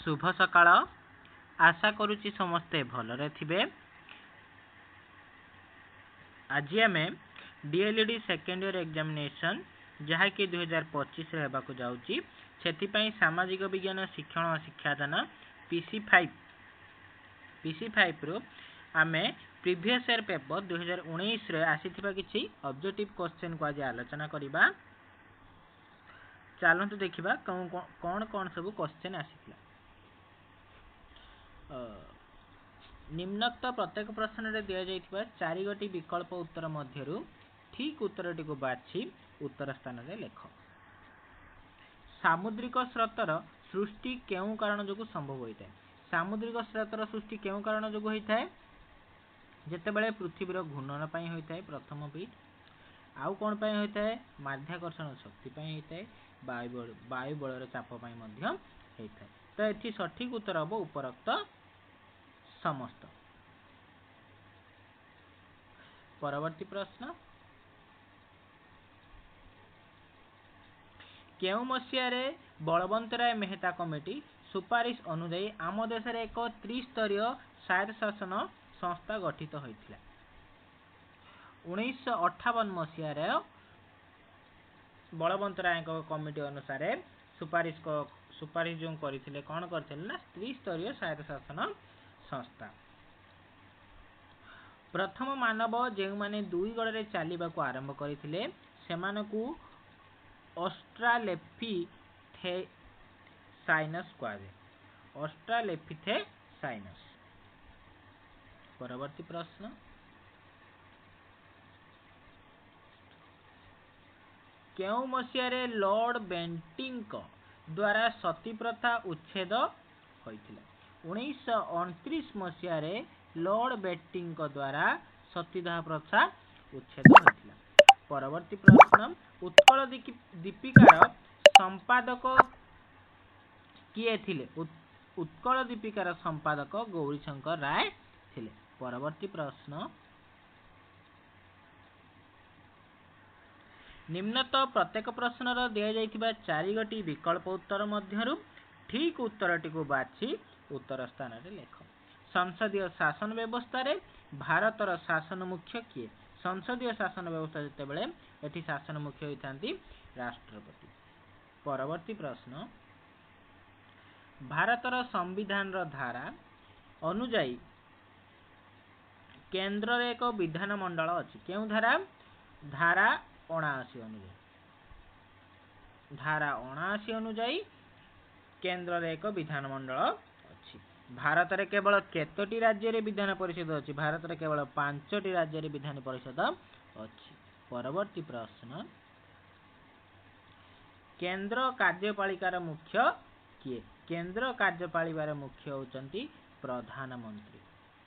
शुभ सकाळ। आशा करुच्ची समस्ते भलरे थिबे। आज आम डीएलईडी सेकेंड इयर एग्जामिनेशन जहाँकि 2025 होगाकू जाऊँगी से सामाजिक विज्ञान शिक्षण और शिक्षादान PC5 रु आम प्रीवियस ईयर पेपर 2019 रे आसीथिबा किछि ऑब्जेक्टिव क्वेश्चन को आज आलोचना करिबा। चलतु देखिबा कौन कौन सब क्वेश्चन आसीथिला। निम्नोक्त प्रत्येक प्रश्न रे दिया जाइथिबा 4 गोटी विकल्प उत्तर मध्यरु ठीक उत्तरटी को बाछि उत्तर स्थान रे लेख। सामुद्रिक स्रोतर सृष्टि केउ कारण जोगु संभव होइताय? सामुद्रिक स्रोतर सृष्टि केउ कारण जोगु होइताय? जेतेबेले पृथ्वीर घूर्णन पई होइताय प्रथम बीट। आउ कोन पई होइताय? माध्याकर्षण शक्ति पई होइताय। वायु बलर चाप पई मध्य होइताय। तो एठी सठिक उत्तर हबो उपरोक्त समस्त। परवर्ती प्रश्न, केउ मसिया रे बलवंतराय मेहता कमिटी सुपारिश अनुଯାयी आम देश रे एक त्रिस्तरीय स्वायत्त शासन संस्था गठित होइथिला? 1958 मसिया रे बलवंतराय कमिटी अनुसार सुपारिश जो करथिले कोन करथिले ना त्रिस्तरीय स्वायत्त शासन संस्था। प्रथम मानव जे माने दुई गड़े चलने को आरंभ करथिले सेमानकु ऑस्ट्रालोपिथेसाइनस कहाଯାଏ। ऑस्ट्रालोपिथेसाइनस। परवर्ती प्रश्न, केउ मसिया रे लॉर्ड बेंटिंक द्वारा सती प्रथा उच्छेद होइथिला? 1929 मसिया रे लॉर्ड बेंटिंक द्वारा सतीदाह प्रथा उच्छेद होइथिला। परवर्ती प्रश्न, उत्कल दीपिकार संपादक किए थिले? उत्कल दीपिकार संपादक गौरीशंकर राय थिले। परवर्ती प्रश्न, निम्नत प्रत्येक प्रश्न दिया जाइथिबा 4 गोटी विकल्प उत्तर मध्यरु ठीक उत्तरटी को बाछि उत्तर स्थान रे लेख। संसदीय शासन व्यवस्था रे भारतर शासन मुख्य किए? संसदीय शासन व्यवस्था जते बेले एठी शासन मुख्य होइथांती राष्ट्रपति। परवर्ती प्रश्न, भारतर संविधान रो धारा अनुଯାयी केंद्र रे एक विधान मंडल अछि। केउ धारा? धारा 79 अनुଯାयी। धारा 79 अनुଯାयी केंद्र रे एक विधान मंडल अछि। भारत रे केवल केतोटी राज्य रे विधान परिषद अछि? भारत रे केवल 5टी राज्य रे विधान परिषद अछि। परवर्ती प्रश्न, केंद्र कार्यपालिकार मुख्य किए? केंद्र कार्यपालिकार मुख्य होचंती प्रधानमंत्री।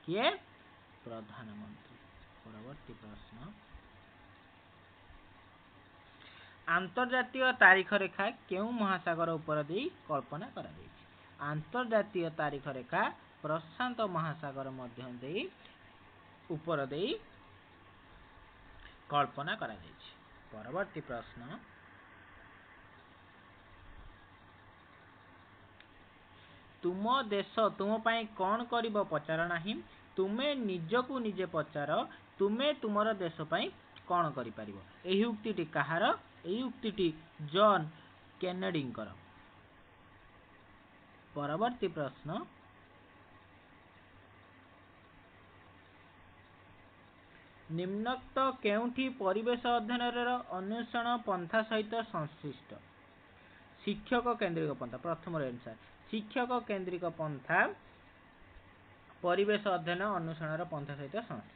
किए? प्रधानमंत्री। परवर्ती प्रश्न, अंतर्जातीय तारीख रेखा केउ महासागर उपर देई कल्पना करा जायछि? अंतर्जातीय तारीख रेखा प्रशांत महासागर मध्य देई उपर देई कल्पना करा जायछि। परवर्ती प्रश्न, तुम देश तुम पई कोन करिवो पचार नाही, तुमे निजकु निजे पचार तुमे तुमर देश पई कोन करि परिवो। एही उक्तिटी कहार? एही उक्तिटी जॉन केनेडींकर। परवर्ती प्रश्न, निम्नोक्त केउठी परिवेश अध्ययन अन्वेषण पंथा सहित संश्लिष्ट? शिक्षक केंद्रिक पंथा। प्रथम आंसर शिक्षक केंद्रिक पंथा परिवेश अध्ययन अन्वेषण पंथा सहित संश्लिष्ट।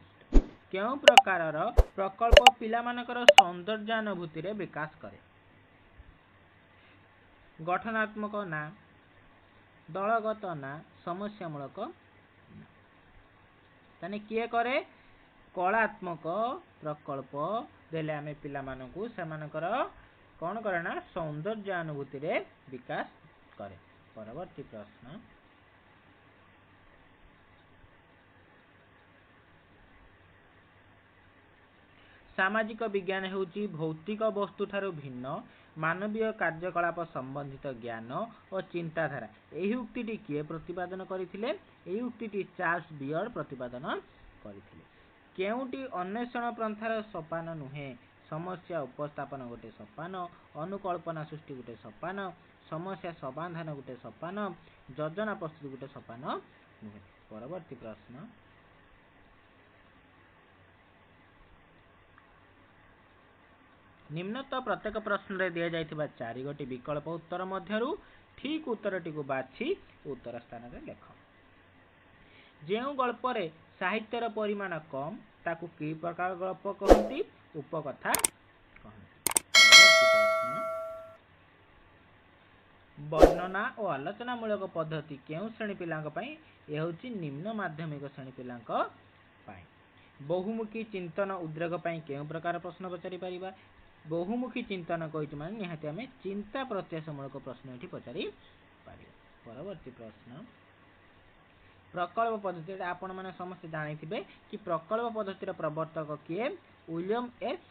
केउ प्रकारर प्रकल्प पिलामानकर सौंदर्यानुभूति रे विकास करे? गठनात्मक ना, दलगत ना, समस्यामूलक ना। ताने किए करे? कलात्मक प्रकल्प देले आमे पिलामानकु सेमानकर कोन करे ना सौंदर्यानुभूति रे विकास करे। परवर्ती प्रश्न, सामाजिक विज्ञान हेउची भौतिक वस्तु ठारू भिन्न ମାନवीय कार्यकलाप संबंधित ज्ञान और चिंताधारा एही उक्तिटी किए प्रतिपादन करथिले एही उक्तिटी चार्ल्स बियर्ड प्रतिपादन करथिले केउटी अन्वेषण पंथार सोपान नुहे समस्या उपस्थापन गोटे सोपान अनुकल्पना सृष्टि गोटे सोपान समस्या समाधान गोटे सोपान योजना प्रस्तुति गोटे सोपान नुहे परवर्ती प्रश्न निम्नत प्रत्येक प्रश्न रे दिया जाइथिबा 4 गोटी विकल्प उत्तर मध्यरु ठीक उत्तरटी को बाछि उत्तर स्थान रे लेख जेउ गल्प रे साहित्यर परिमाण कम ताकू की प्रकार गल्प कहंती उपकथा वर्णना और आलोचनामूलक पद्धति केउ श्रेणी पिलांक पई ए होची निम्न माध्यमिक श्रेणी पिलांक पई बहुमुखी चिंतन उद्रेक पई केउ प्रकार प्रश्न पचारि परिबा बहुमुखी चिंतन कहित माने निहाती आमे चिंता प्रत्याशमूलक प्रश्न एठी पचारि पारिबा परवर्ती प्रश्न प्रकल्प पद्धति आपण माने समस्त जानिथिबे कि प्रकल्प पद्धतिर प्रवर्तक किए विलियम एच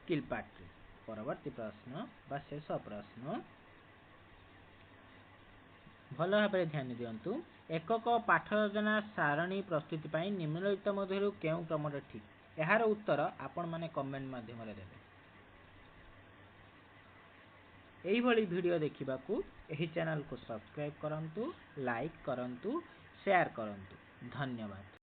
किलपाट्रिक परवर्ती प्रश्न बा शेष प्रश्न भल भाव ध्यान दियंतु एकक पाठ योजना सारणी प्रस्तुति पई निम्नलिखित मध्यरु केउ क्रमरे ठीक एहार उत्तर आपण माने कमेंट माध्यम रे देबे एही भली वीडियो देखिबाकू एही चैनल को सब्सक्राइब करंतु लाइक करंतु शेयर करंतु धन्यवाद।